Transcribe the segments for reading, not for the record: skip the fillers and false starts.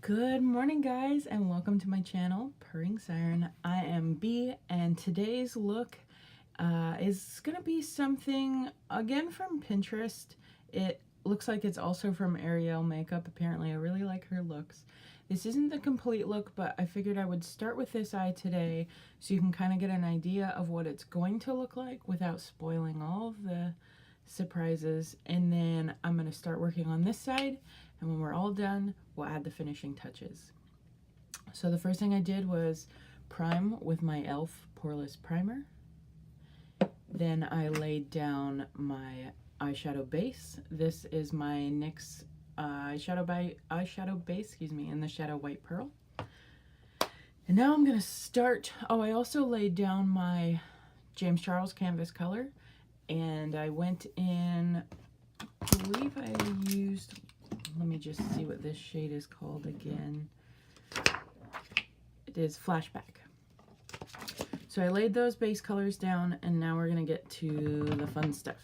Good morning, guys, and welcome to my channel, Purring Siren. I am B, and today's look is going to be something, again, from Pinterest. It looks like it's also from Ariel Makeup. Apparently, I really like her looks. This isn't the complete look, but I figured I would start with this eye today so you can kind of get an idea of what it's going to look like without spoiling all of the surprises. And then I'm going to start working on this side, and when we're all done, we'll add the finishing touches. So the first thing I did was prime with my e.l.f. Poreless Primer. Then I laid down my eyeshadow base. This is my NYX eyeshadow base, in the Shadow White Pearl. And now I'm going to start. Oh, I also laid down my James Charles Canvas Color. And I went in, I believe I used, let me just see what this shade is called again. It is Flashback. So I laid those base colors down, and now we're going to get to the fun stuff.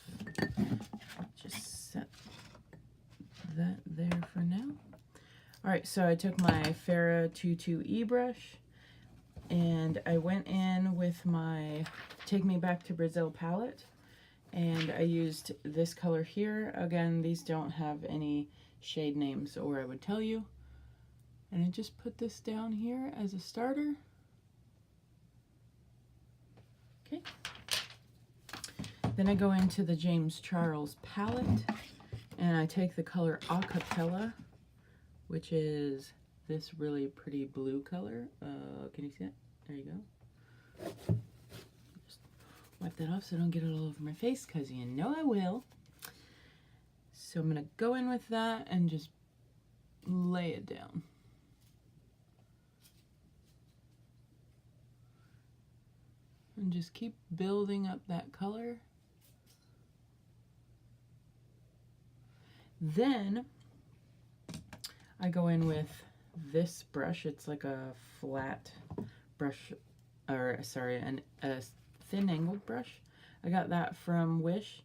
Just set that there for now. Alright, so I took my Farrah 22E brush, and I went in with my Take Me Back to Brazil palette, and I used this color here. Again, these don't have any shade names or I would tell you. And I just put this down here as a starter. Okay. Then I go into the James Charles palette and I take the color Acapella, which is this really pretty blue color. Can you see it? There you go. Just wipe that off so I don't get it all over my face, because you know I will. So I'm going to go in with that and just lay it down. And just keep building up that color. Then I go in with this brush. It's like a flat brush, or sorry, a thin angled brush. I got that from Wish,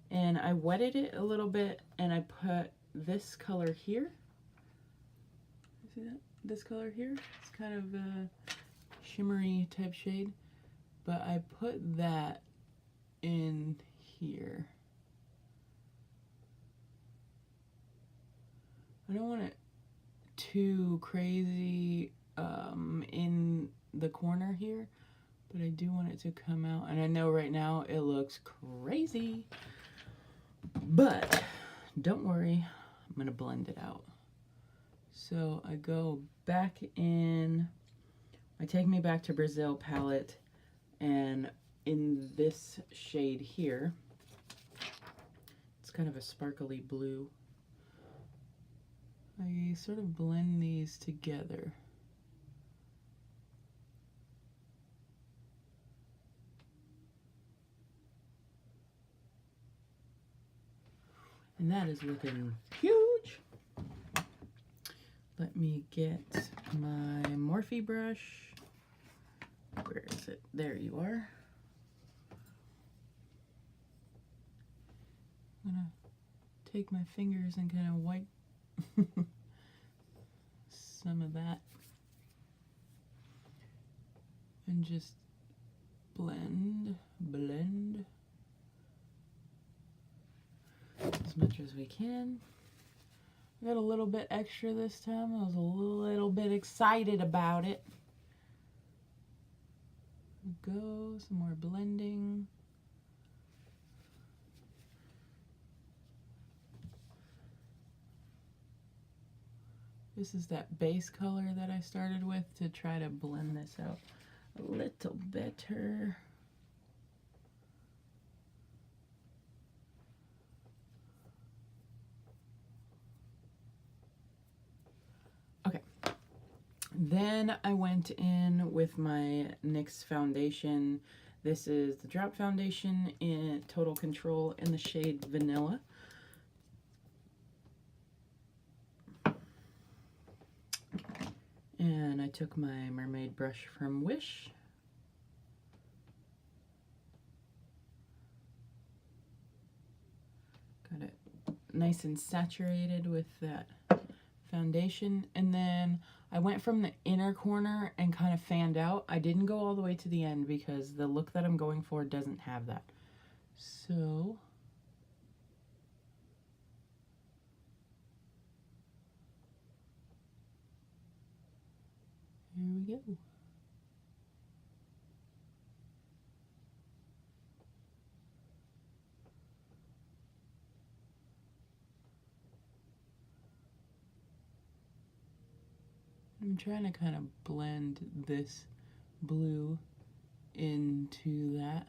and I wetted it a little bit, and I put this color here. See that? This color here? It's kind of a shimmery type shade. But I put that in here. I don't want it too crazy in the corner here, but I do want it to come out. And I know right now it looks crazy, but don't worry, I'm gonna blend it out. So I go back in, I Take Me Back to Brazil palette, and in this shade here, it's kind of a sparkly blue. I sort of blend these together. And that is looking huge. Let me get my Morphe brush. Where is it? There you are. I'm gonna take my fingers and kind of wipe some of that and just blend as much as we can. I got a little bit extra this time. I was a little bit excited about it. Go, some more blending. This is that base color that I started with to try to blend this out a little better. Okay. Then I went in with my NYX foundation. This is the Drop Foundation in Total Control in the shade Vanilla. And I took my mermaid brush from Wish. Got it nice and saturated with that foundation, and then I went from the inner corner and kind of fanned out. I didn't go all the way to the end because the look that I'm going for doesn't have that. So here we go. I'm trying to kind of blend this blue into that.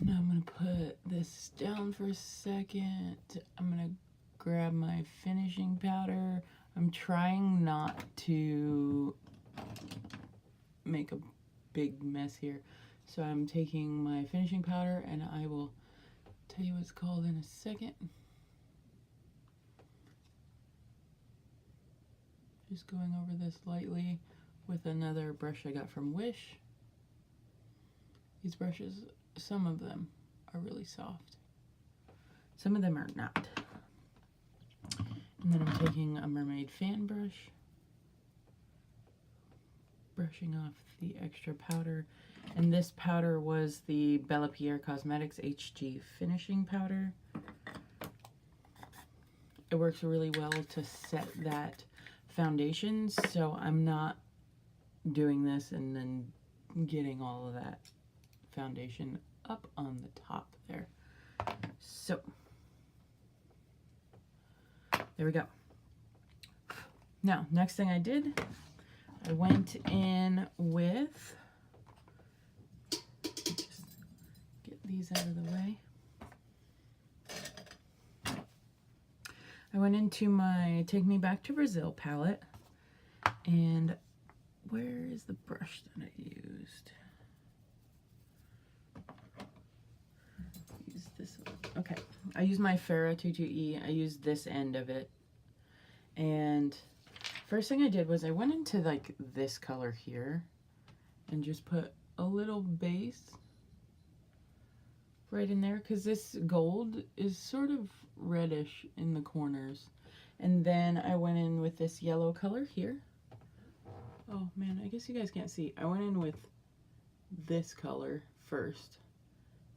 Now I'm going to put this down for a second. I'm going to grab my finishing powder. I'm trying not to make a big mess here. So I'm taking my finishing powder, and I will tell you what it's called in a second. Just going over this lightly with another brush I got from Wish. These brushes, some of them are really soft. Some of them are not. And then I'm taking a mermaid fan brush, brushing off the extra powder. And this powder was the Bella Pierre Cosmetics HG finishing powder. It works really well to set that foundation, so I'm not doing this and then getting all of that foundation up on the top there. So there we go. Now, next thing I did, I went in with, just get these out of the way. I went into my Take Me Back to Brazil palette, and where is the brush that I used? Use this one. Okay, I used my Farrah 22E. I used this end of it, and first thing I did was I went into like this color here and just put a little base right in there, because this gold is sort of reddish in the corners. And then I went in with this yellow color here. Oh man, I guess you guys can't see. I went in with this color first.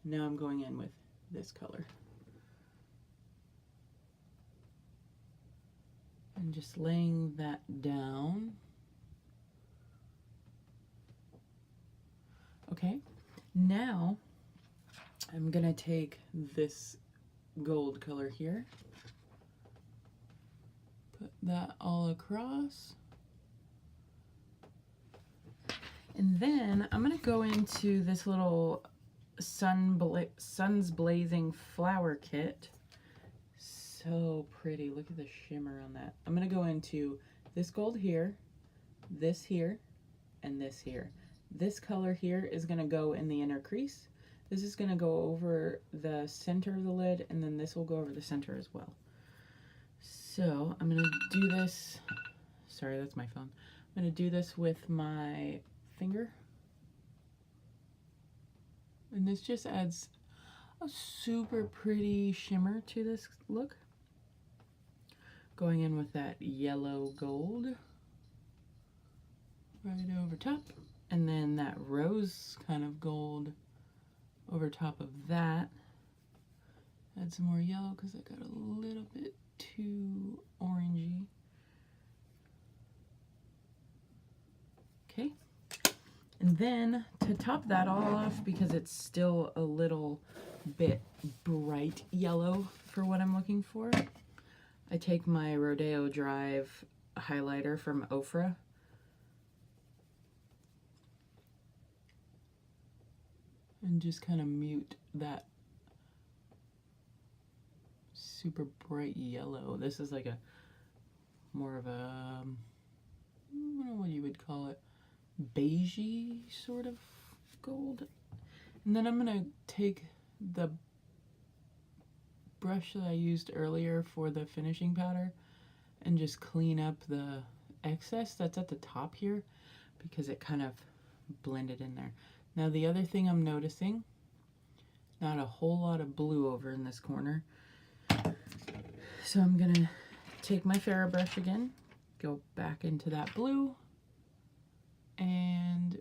Now I'm going in with this color. And just laying that down. Okay, now I'm gonna take this gold color here, put that all across, and then I'm gonna go into this little Sun's Blazing Flower Kit. So pretty, look at the shimmer on that. I'm gonna go into this gold here, this here, and this here. This color here is gonna go in the inner crease. This is going to go over the center of the lid, and then this will go over the center as well. So I'm going to do this, sorry, that's my phone. I'm going to do this with my finger. And this just adds a super pretty shimmer to this look. Going in with that yellow gold right over top, and then that rose kind of gold over top of that. Add some more yellow because I got a little bit too orangey. Okay, and then to top that all off, because it's still a little bit bright yellow for what I'm looking for, I take my Rodeo Drive highlighter from Ofra. And just kind of mute that super bright yellow. This is like a more of a, I don't know what you would call it, beigey sort of gold. And then I'm gonna take the brush that I used earlier for the finishing powder and just clean up the excess that's at the top here, because it kind of blended in there. Now the other thing I'm noticing, not a whole lot of blue over in this corner. So I'm gonna take my Ferra brush again, go back into that blue, and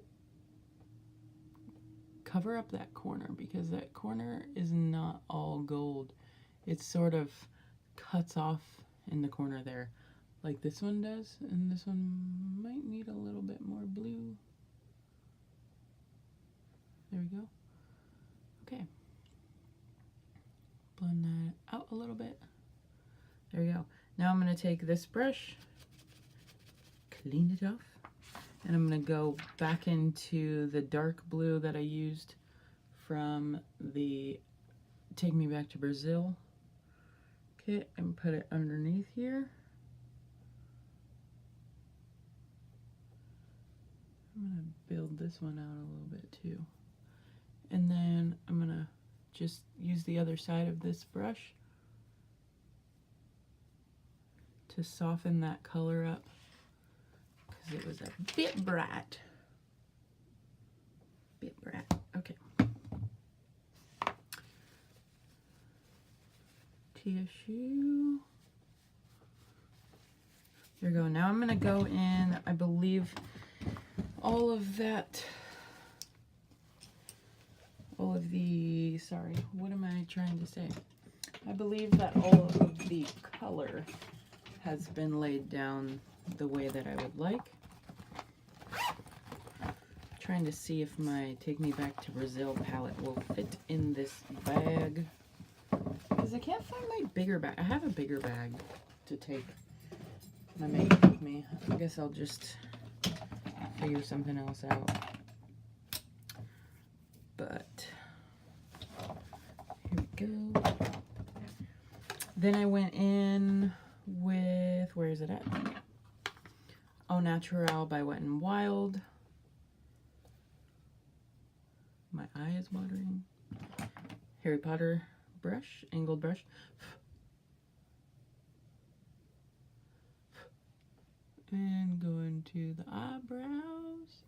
cover up that corner, because that corner is not all gold. It sort of cuts off in the corner there, like this one does, and this one might need a little bit more blue. There we go. Okay. Blend that out a little bit. There we go. Now I'm going to take this brush, clean it off, and I'm going to go back into the dark blue that I used from the Take Me Back to Brazil kit and put it underneath here. I'm going to build this one out a little bit too. And then I'm going to just use the other side of this brush to soften that color up, because it was a bit bright. Okay. Tissue. There we go. Now I'm going to go in, I believe, all of the, sorry, what am I trying to say? I believe that all of the color has been laid down the way that I would like. Trying to see if my Take Me Back to Brazil palette will fit in this bag, because I can't find my bigger bag. I have a bigger bag to take my makeup with me. I guess I'll just figure something else out. But here we go. Then I went in with, where is it at? Au Naturel by Wet n Wild. My eye is watering. Harry Potter brush, angled brush. And go into the eyebrows.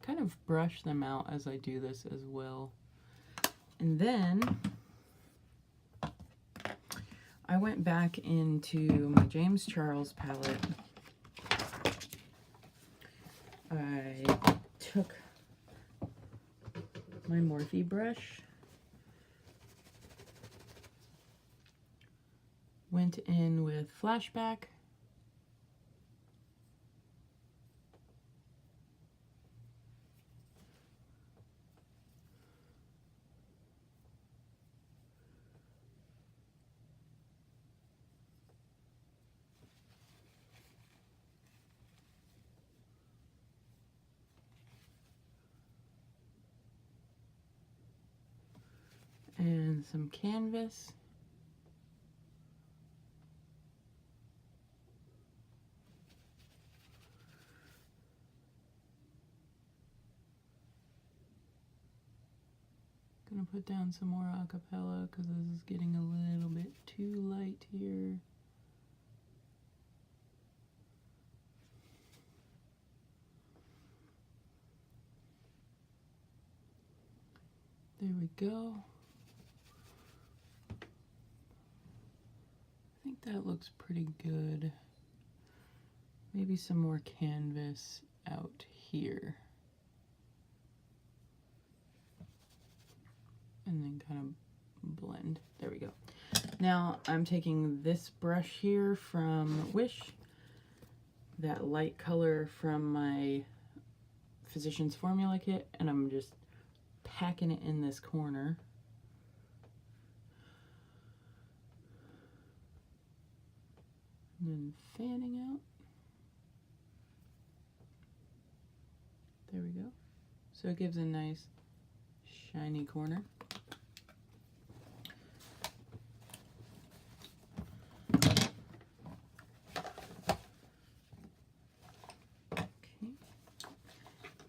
Kind of brush them out as I do this as well. And then I went back into my James Charles palette. I took my Morphe brush, went in with Flashback, and some canvas. Gonna put down some more acapella because this is getting a little bit too light here. There we go. I think that looks pretty good. Maybe some more canvas out here. And then kind of blend. There we go. Now I'm taking this brush here from Wish, that light color from my Physicians Formula kit, and I'm just packing it in this corner. And then fanning out. There we go. So it gives a nice shiny corner. Okay.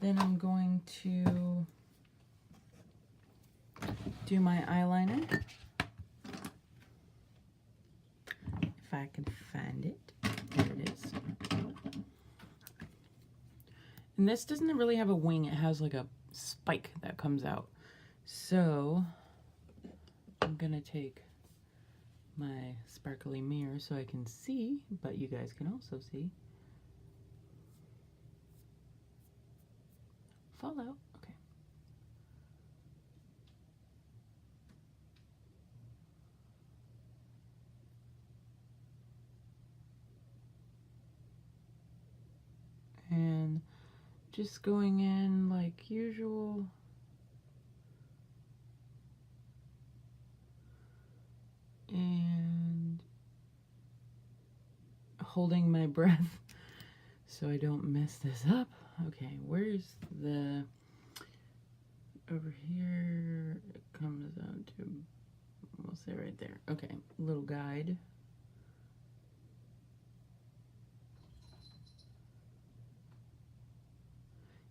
Then I'm going to do my eyeliner. If I can find it. There it is. And this doesn't really have a wing, it has like a spike that comes out. So I'm gonna take my sparkly mirror so I can see, but you guys can also see. Fallout. Okay. And just going in like usual. And holding my breath so I don't mess this up. Okay, where's the... Over here, it comes down to, we'll say right there. Okay, little guide.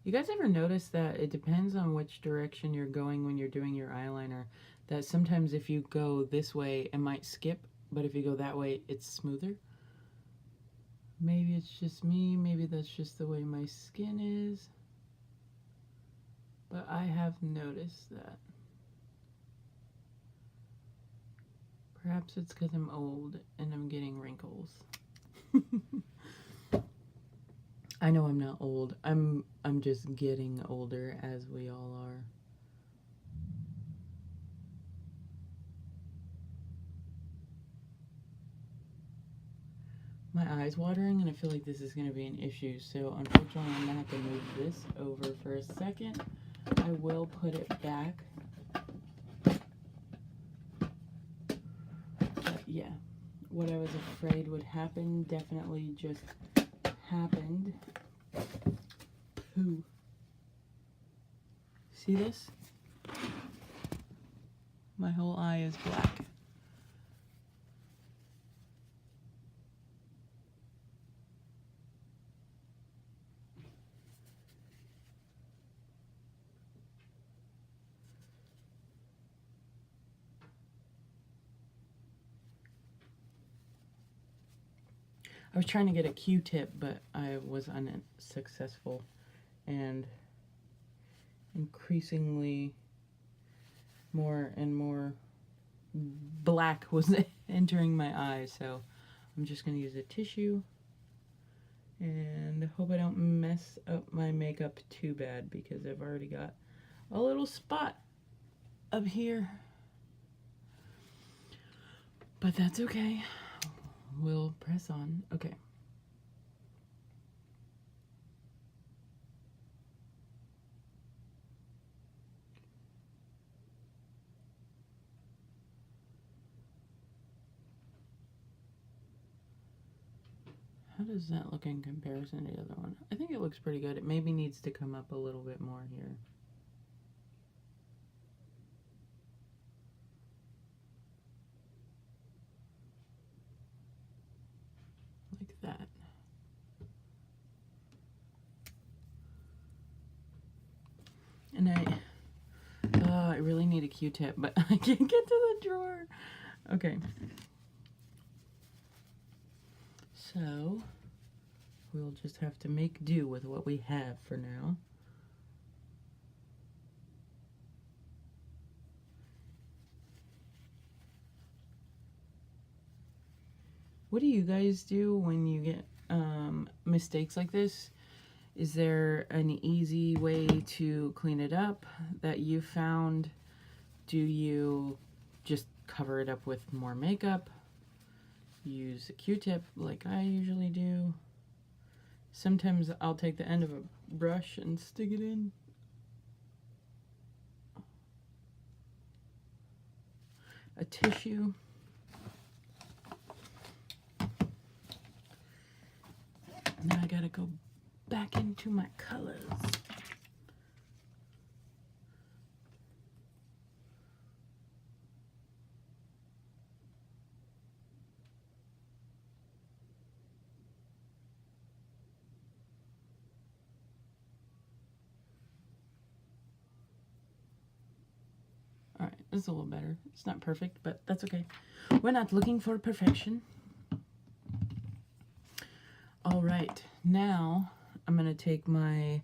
You guys ever notice that it depends on which direction you're going when you're doing your eyeliner? That sometimes if you go this way, it might skip, but if you go that way, it's smoother? Maybe it's just me, maybe that's just the way my skin is. But I have noticed that. Perhaps it's because I'm old and I'm getting wrinkles. I know I'm not old. I'm just getting older, as we all are. My eye's watering and I feel like this is going to be an issue, so unfortunately I'm going to have to move this over for a second. I will put it back. But yeah, what I was afraid would happen definitely just happened. Pooh. See this? My whole eye is black. I was trying to get a Q-tip, but I was unsuccessful, and increasingly more and more black was entering my eyes, so I'm just going to use a tissue and hope I don't mess up my makeup too bad, because I've already got a little spot up here, but that's okay. We'll press on. Okay. How does that look in comparison to the other one? I think it looks pretty good. It maybe needs to come up a little bit more here. Like that. And I really need a Q-tip, but I can't get to the drawer. Okay. So, we'll just have to make do with what we have for now. What do you guys do when you get mistakes like this? Is there an easy way to clean it up that you found? Do you just cover it up with more makeup? Use a Q-tip like I usually do? Sometimes I'll take the end of a brush and stick it in. A tissue. Now I gotta go back into my colors. Alright, this is a little better. It's not perfect, but that's okay. We're not looking for perfection. Alright, now I'm gonna take my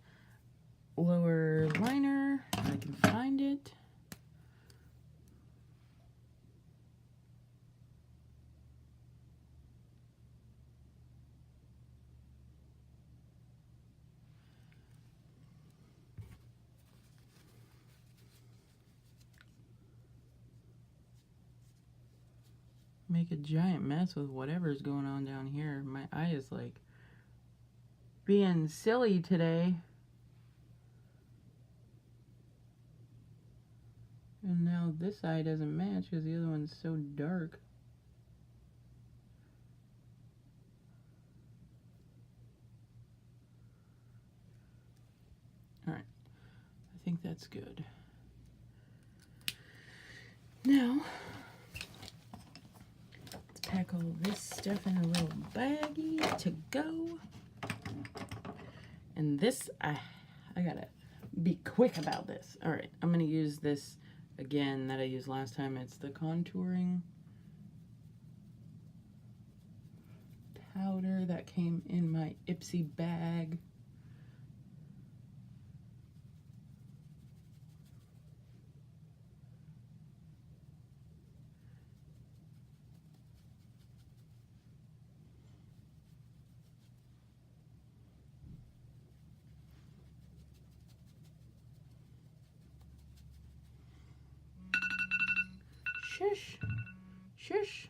lower liner, if I can find it. make a giant mess with whatever's going on down here. My eye is like being silly today. And now this eye doesn't match because the other one's so dark. Alright, I think that's good. Now, let's pack all this stuff in a little baggie to go. And this, I gotta be quick about this. Alright, I'm gonna use this again that I used last time. It's the contouring powder that came in my Ipsy bag. Shush, shush.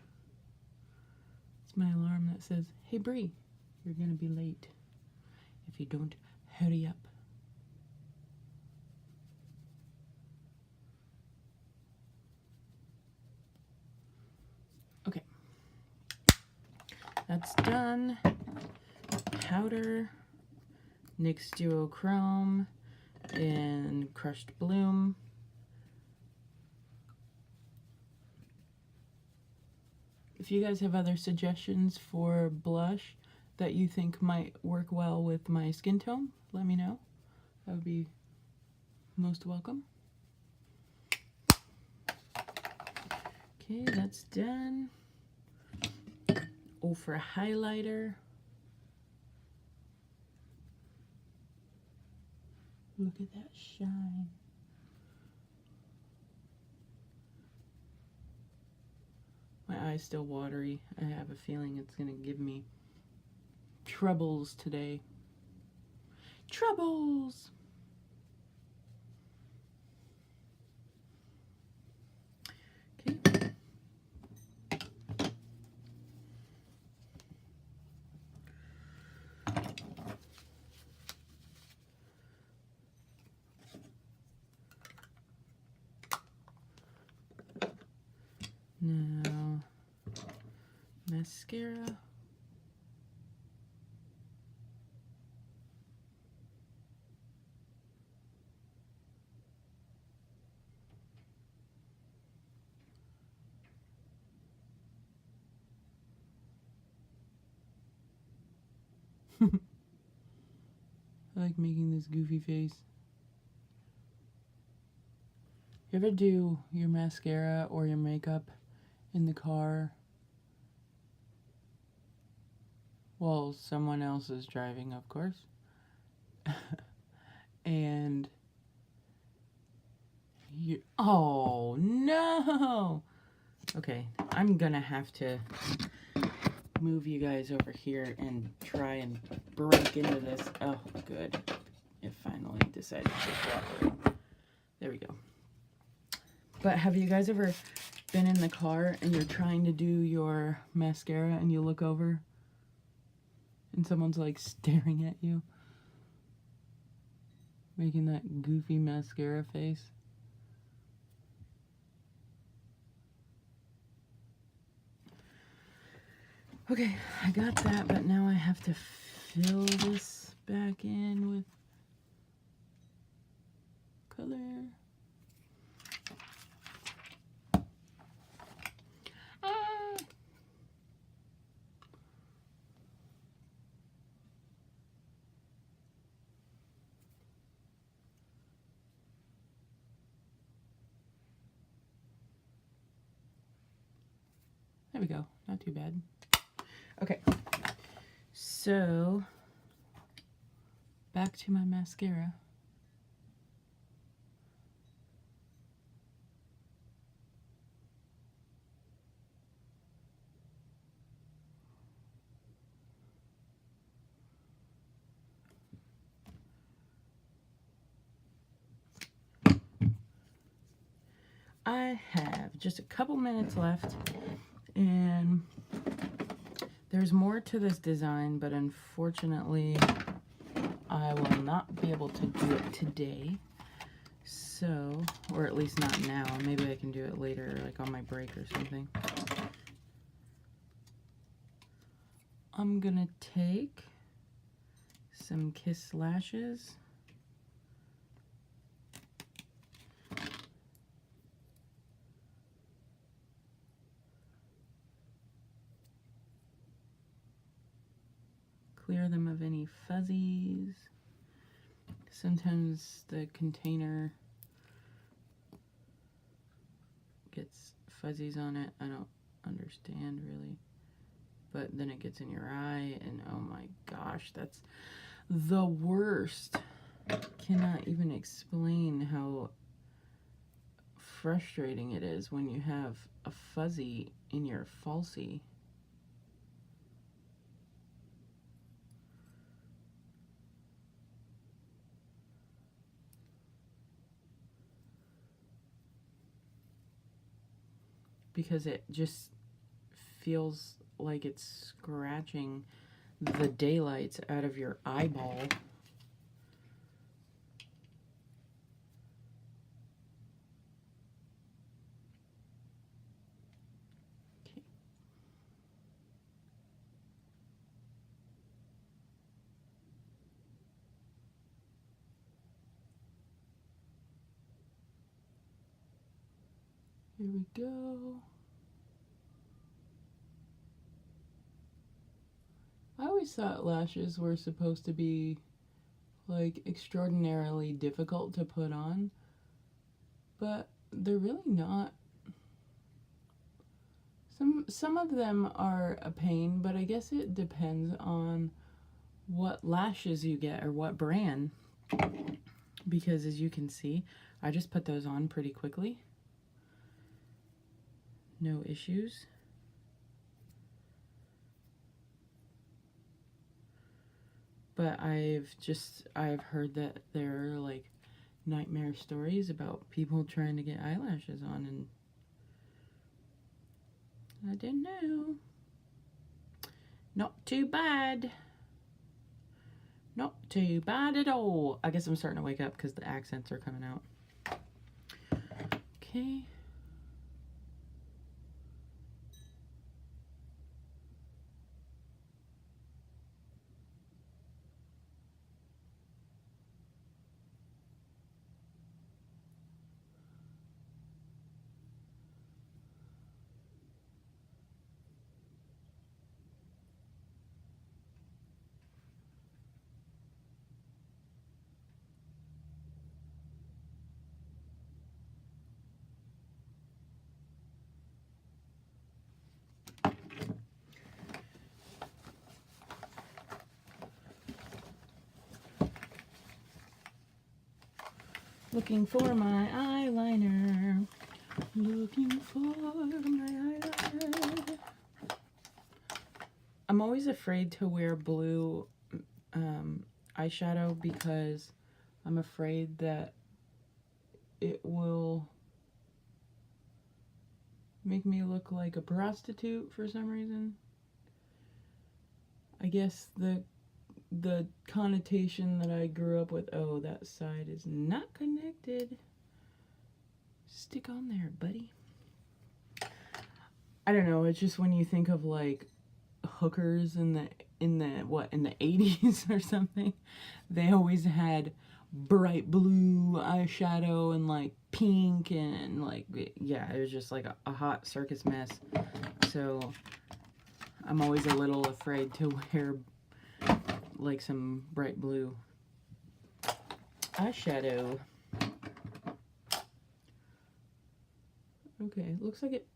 It's my alarm that says, hey Bree, you're gonna be late if you don't hurry up. Okay, that's done. Powder, NYX Duochrome, and Crushed Bloom. If you guys have other suggestions for blush that you think might work well with my skin tone, let me know. That would be most welcome. Okay, that's done. Oh, for a highlighter. Look at that shine. My eye's still watery. I have a feeling it's gonna give me troubles today. Troubles! Okay. Now, mascara. I like making this goofy face. You ever do your mascara or your makeup in the car while someone else is driving, of course? And you, oh no! Okay, I'm gonna have to move you guys over here and try and break into this. Oh, good. It finally decided to cooperate. There we go. But have you guys ever been in the car and you're trying to do your mascara and you look over and someone's like staring at you, making that goofy mascara face? Okay, I got that, but now I have to fill this back in with color. There we go, not too bad. Okay, so back to my mascara. I have just a couple minutes left, And there's more to this design, but unfortunately I will not be able to do it today. So, or at least not now. Maybe I can do it later, like on my break or something. I'm gonna take some Kiss lashes. Clear them of any fuzzies. Sometimes the container gets fuzzies on it. I don't understand really. But then it gets in your eye, and oh my gosh, that's the worst. Cannot even explain how frustrating it is when you have a fuzzy in your falsie. Because it just feels like it's scratching the daylights out of your eyeball. Okay. Here we go. I always thought lashes were supposed to be like extraordinarily difficult to put on, but they're really not. Some of them are a pain, but I guess it depends on what lashes you get or what brand. Because as you can see, I just put those on pretty quickly. No issues. But I've heard that there are like nightmare stories about people trying to get eyelashes on, and I didn't know. Not too bad. Not too bad at all. I guess I'm starting to wake up because the accents are coming out. Okay. Looking for my eyeliner. Looking for my eyeliner. I'm always afraid to wear blue eyeshadow because I'm afraid that it will make me look like a prostitute for some reason. I guess the connotation that I grew up with, oh, that side is not connected. Stick on there, buddy. I don't know, it's just when you think of like hookers in the 80s or something, they always had bright blue eyeshadow and like pink and like, yeah, it was just like a hot circus mess. So I'm always a little afraid to wear like some bright blue eyeshadow. Okay, looks like it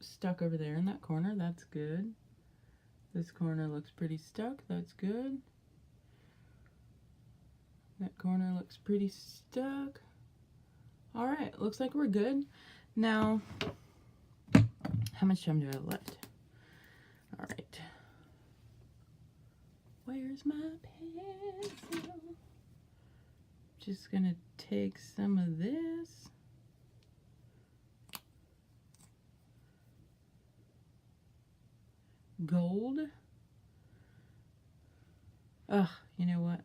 stuck over there in that corner. That's good. This corner looks pretty stuck. That's good. That corner looks pretty stuck. All right, looks like we're good. Now, how much time do I have left? All right. Where's my pencil? Just gonna take some of this. gold. Ugh, you know what?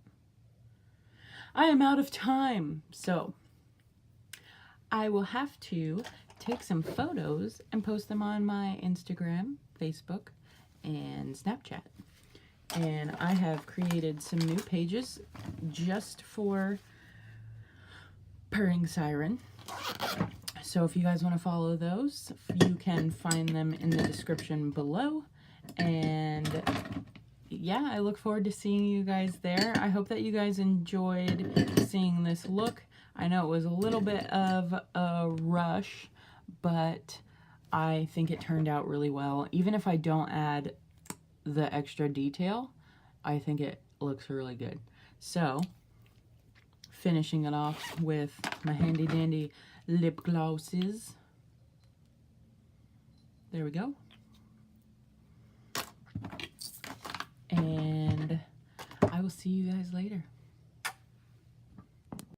I am out of time, so I will have to take some photos and post them on my Instagram, Facebook, and Snapchat. And I have created some new pages just for Purring Siren. So if you guys want to follow those, you can find them in the description below. And yeah, I look forward to seeing you guys there. I hope that you guys enjoyed seeing this look. I know it was a little bit of a rush, but I think it turned out really well. Even if I don't add the extra detail, I think it looks really good. So, finishing it off with my handy dandy lip glosses. There we go. And I will see you guys later.